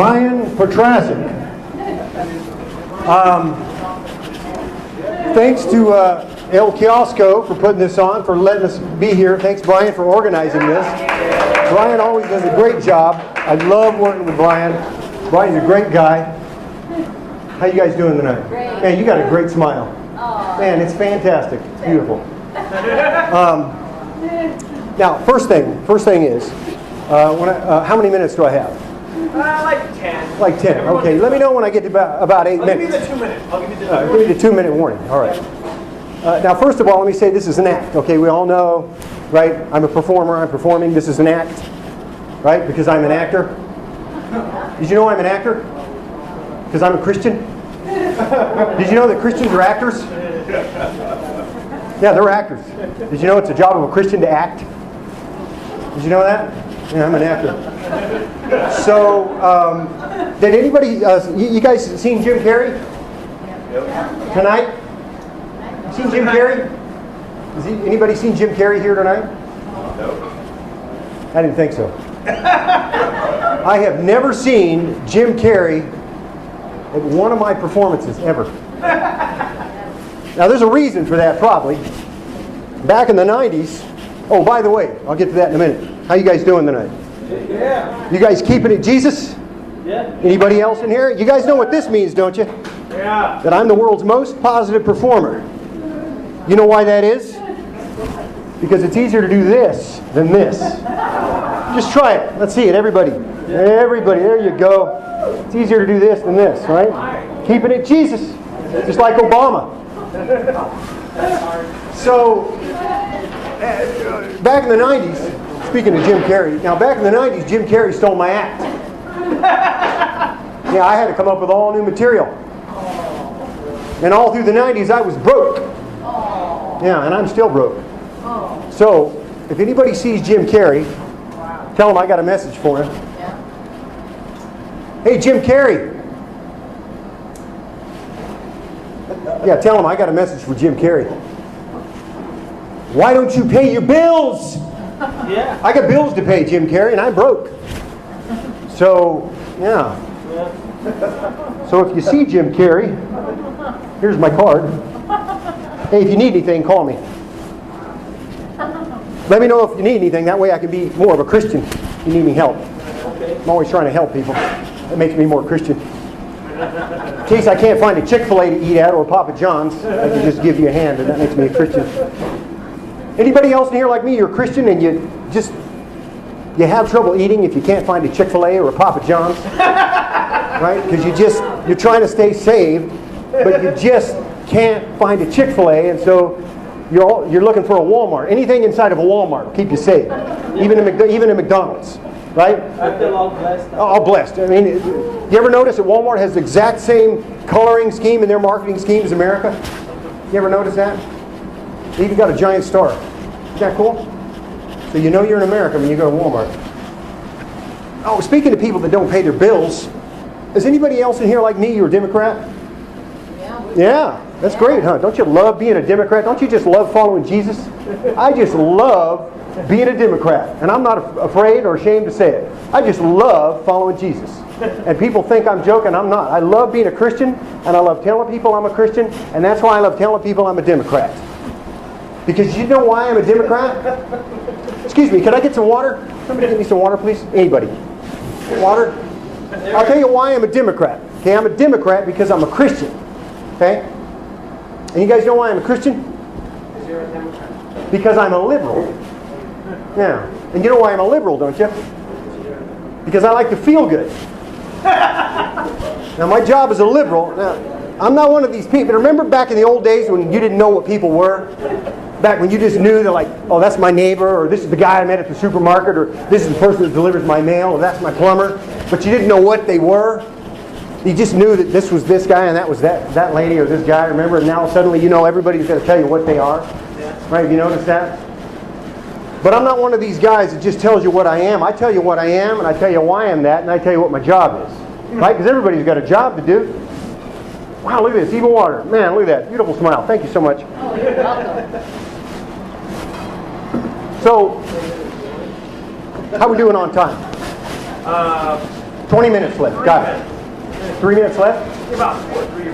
Brian Petrasek. Thanks to El Kiosco for putting this on, for letting us be here. Thanks, Brian, for organizing this. Brian always does a great job. I love working with Brian. Brian's a great guy. How you guys doing tonight? Great. Man, you got a great smile. Aww. Man, it's fantastic. It's beautiful. Now, first thing is, how many minutes do I have? Like 10. Like 10. Okay, let me know when I get to about 8 minutes. I'll give you the 2 minutes. I'll give you the 2 minutes. Give me the 2-minute warning. All right. Now, first of all, let me say this is an act. Okay, we all know, right? I'm a performer. I'm performing. This is an act, right? Because I'm an actor. Did you know I'm an actor? Because I'm a Christian. Did you know that Christians are actors? Yeah, they're actors. Did you know it's a job of a Christian to act? Did you know that? Yeah, I'm an actor. So, did anybody, you guys seen Jim Carrey? Tonight? Seen Jim Carrey? Anybody seen Jim Carrey here tonight? No. I didn't think so. I have never seen Jim Carrey at one of my performances, ever. Now, there's a reason for that, probably. Back in the 90s, oh, by the way, I'll get to that in a minute. How you guys doing tonight? Yeah. You guys keeping it Jesus? Yeah. Anybody else in here? You guys know what this means, don't you? Yeah. That I'm the world's most positive performer. You know why that is? Because it's easier to do this than this. Just try it. Let's see it, everybody. Everybody, there you go. It's easier to do this than this, right? Keeping it Jesus. Just like Obama. So, back in the 90s, speaking of Jim Carrey, now back in the 90s, Jim Carrey stole my act. Yeah, I had to come up with all new material. And all through the 90s, I was broke. Yeah, and I'm still broke. So, if anybody sees Jim Carrey, tell him I got a message for him. Hey, Jim Carrey. Yeah, tell him I got a message for Jim Carrey. Why don't you pay your bills? Yeah. I got bills to pay, Jim Carrey, and I'm broke. So, yeah. So if you see Jim Carrey, here's my card. Hey, if you need anything, call me. Let me know if you need anything. That way I can be more of a Christian if you need any help. I'm always trying to help people. That makes me more Christian. In case I can't find a Chick-fil-A to eat at or Papa John's, I can just give you a hand, and that makes me a Christian. Anybody else in here like me, you're a Christian and you have trouble eating if you can't find a Chick-fil-A or a Papa John's? Right? Because you're trying to stay saved, but you just can't find a Chick-fil-A, and so you're looking for a Walmart. Anything inside of a Walmart will keep you safe. Even a McDonald's. Right? I feel all blessed. All blessed. I mean, you ever notice that Walmart has the exact same coloring scheme in their marketing scheme as America? You ever notice that? They even got a giant star. Isn't that cool? So you know you're in America when you go to Walmart. Oh, speaking of people that don't pay their bills, is anybody else in here like me? You're a Democrat? Yeah, that's great, huh? Don't you love being a Democrat? Don't you just love following Jesus? I just love being a Democrat. And I'm not afraid or ashamed to say it. I just love following Jesus. And people think I'm joking. I'm not. I love being a Christian, and I love telling people I'm a Christian, and that's why I love telling people I'm a Democrat. Because you know why I'm a Democrat? Excuse me, can I get some water? Somebody get me some water, please? Anybody? Water? I'll tell you why I'm a Democrat. Okay, I'm a Democrat because I'm a Christian. Okay? And you guys know why I'm a Christian? Because you're a Democrat. Because I'm a liberal. Yeah. And you know why I'm a liberal, don't you? Because I like to feel good. Now, my job as a liberal, now, I'm not one of these people. Remember back in the old days when you didn't know what people were? Back when you just knew that, like, oh, that's my neighbor, or this is the guy I met at the supermarket, or this is the person that delivers my mail, or that's my plumber. But you didn't know what they were. You just knew that this was this guy and that was that lady or this guy, remember? And now suddenly you know everybody's going to tell you what they are. Right? Have you noticed that? But I'm not one of these guys that just tells you what I am. I tell you what I am, and I tell you why I'm that, and I tell you what my job is. Right? Because everybody's got a job to do. Wow, look at this. Even water. Man, look at that. Beautiful smile. Thank you so much. Oh, you're welcome. So, how we doing on time? 20 minutes left. Got it. 3 minutes left? About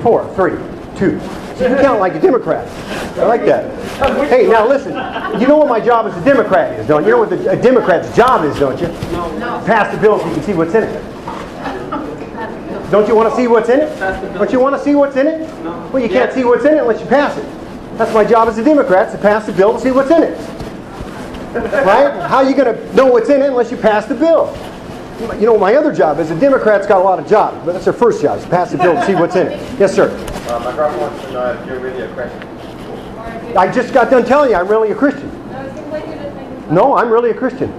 4, 3, 2. So you count like a Democrat. I like that. Hey, now listen. You know what my job as a Democrat is, don't you? You know what a Democrat's job is, don't you? No. Pass the bill so you can see what's in it. Don't you want to see what's in it? Don't you want to see what's in it? No. Well, you can't see what's in it unless you pass it. That's my job as a Democrat, to pass the bill to see what's in it. Right? How are you going to know what's in it unless you pass the bill? You know, my other job as a Democrat's got a lot of jobs, but that's their first job, is to pass the bill to see what's in it. Yes, sir. My girlfriend wants to know if you're really a Christian. I just got done telling you I'm really a Christian. No, I'm really a Christian.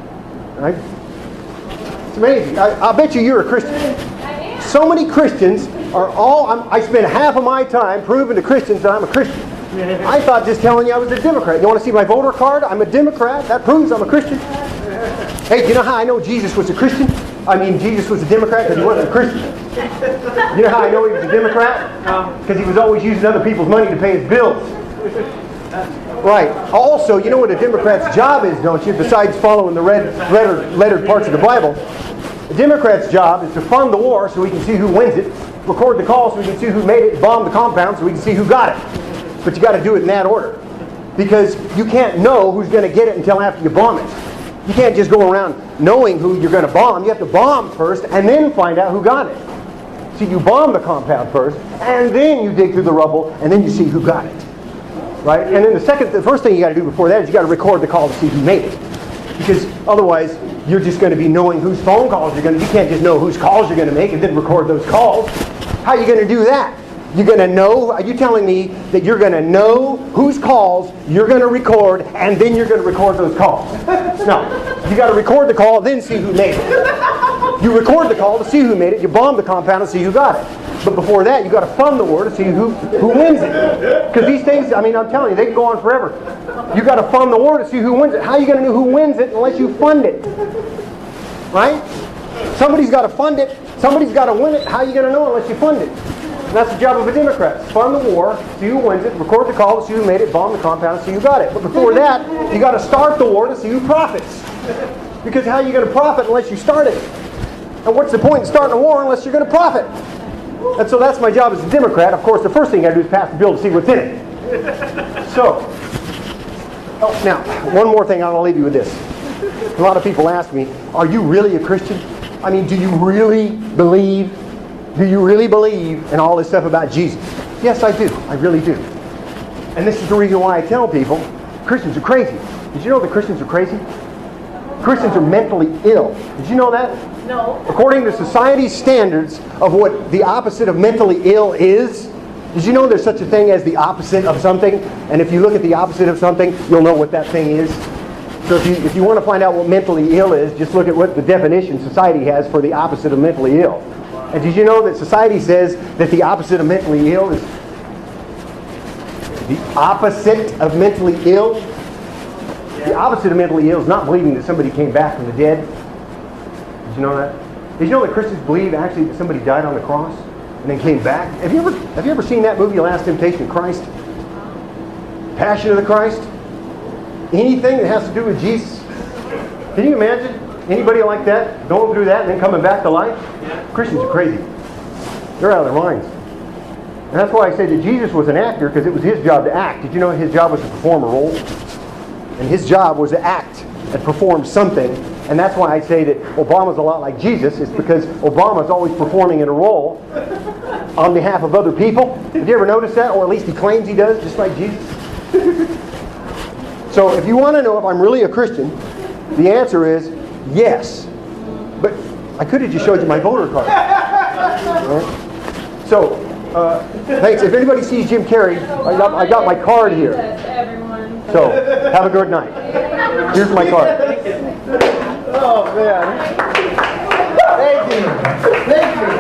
It's amazing. I'll bet you're a Christian. So many Christians are I spend half of my time proving to Christians that I'm a Christian. I thought just telling you I was a Democrat. You want to see my voter card? I'm a Democrat. That proves I'm a Christian. Hey, do you know how I know Jesus was a Christian? I mean, Jesus was a Democrat because he wasn't a Christian. You know how I know he was a Democrat? Because he was always using other people's money to pay his bills. Right. Also, you know what a Democrat's job is, don't you? Besides following the lettered parts of the Bible, a Democrat's job is to fund the war so we can see who wins it, record the call so we can see who made it, bomb the compound so we can see who got it. But you got to do it in that order, because you can't know who's going to get it until after you bomb it. You can't just go around knowing who you're going to bomb. You have to bomb first and then find out who got it. So you bomb the compound first, and then you dig through the rubble, and then you see who got it. Right? And then the first thing you got to do before that is you got to record the call to see who made it. Because otherwise, you're just going to be knowing whose phone calls you're going to. You can't just know whose calls you're going to make and then record those calls. How are you going to do that? You're going to know, are you telling me that you're going to know whose calls you're going to record and then you're going to record those calls? No. You got to record the call, then see who made it. You record the call to see who made it, you bomb the compound to see who got it. But before that, you got to fund the war to see who wins it. Because these things, I mean, I'm telling you, they can go on forever. You got to fund the war to see who wins it. How are you going to know who wins it unless you fund it? Right? Somebody's got to fund it. Somebody's got to win it. How are you going to know unless you fund it? And that's the job of a Democrat. Fund the war, see who wins it, record the call to see who made it, bomb the compound to see who got it. But before that, you got to start the war to see who profits. Because how are you going to profit unless you start it? And what's the point in starting a war unless you're going to profit? And so that's my job as a Democrat. Of course, the first thing I do is pass the bill to see what's in it. So, now, one more thing, I'll leave you with this. A lot of people ask me, are you really a Christian? I mean, do you really believe in all this stuff about Jesus? Yes, I do. I really do. And this is the reason why I tell people, Christians are crazy. Did you know that Christians are crazy? Christians are mentally ill. Did you know that? No. According to society's standards of what the opposite of mentally ill is, did you know there's such a thing as the opposite of something? And if you look at the opposite of something, you'll know what that thing is. So if you want to find out what mentally ill is, just look at what the definition society has for the opposite of mentally ill. And did you know that society says that the opposite of mentally ill is the opposite of mentally ill? The opposite of mentally ill is not believing that somebody came back from the dead. Did you know that? Did you know that Christians believe actually that somebody died on the cross and then came back? Have you ever seen that movie, Last Temptation of Christ? Passion of the Christ? Anything that has to do with Jesus? Can you imagine anybody like that going through that and then coming back to life? Christians are crazy. They're out of their minds. And that's why I say that Jesus was an actor, because it was his job to act. Did you know his job was to perform a role? And his job was to act and perform something. And that's why I say that Obama's a lot like Jesus. It's because Obama's always performing in a role on behalf of other people. Have you ever noticed that? Or at least he claims he does, just like Jesus. So if you want to know if I'm really a Christian, the answer is yes. But I could have just showed you my voter card. Right? So, thanks. If anybody sees Jim Carrey, I got my card here. So, have a good night. Here's my card. Oh, man. Thank you. Thank you.